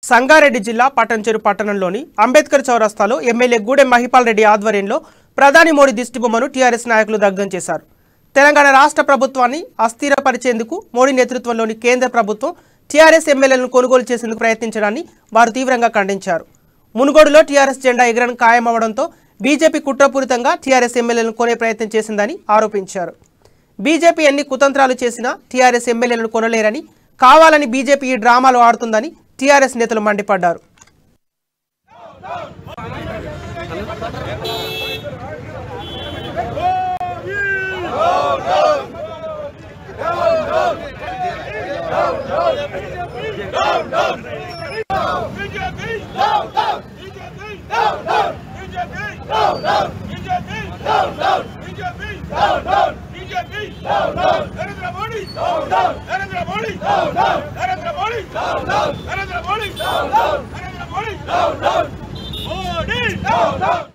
సంగారెడ్డి జిల్లా పట్టంచెరు పట్టణంలోని అంబేద్కర్ చౌరస్తాలో ఎమ్మెల్యే గూడెం మహిపాల్ రెడ్డి ఆధ్వర్యంలో ప్రధాని మోడీ దిష్టిబొమ్మను టీఆర్ఎస్ నాయకులు దగ్ధం చేశారు. తెలంగాణ రాష్ట్ర ప్రభుత్వాన్ని అస్థిరపరిచేందుకు మోడీ నేతృత్వంలోని కేంద్ర ప్రభుత్వం టీఆర్ఎస్ ఎమ్మెల్యేలను కొనుగోలు చేసేందుకు ప్రయత్నించడాన్ని వారు తీవ్రంగా ఖండించారు. మునుగోడులో టీఆర్ఎస్ జెండా ఎగరడం ఖాయమవడంతో బీజేపీ కుట్రపూరితంగా టీఆర్ఎస్ ఎమ్మెల్యేలను కొనే ప్రయత్నం చేసిందని ఆరోపించారు. బీజేపీ ఎన్ని కుతంత్రాలు చేసినా టీఆర్ఎస్ ఎమ్మెల్యేలను కొనలేరని, కావాలని బీజేపీ ఈ డ్రామాలు ఆడుతుందని టీఆర్ఎస్ నేతలు మండిపడ్డారు. Naraendra Modi!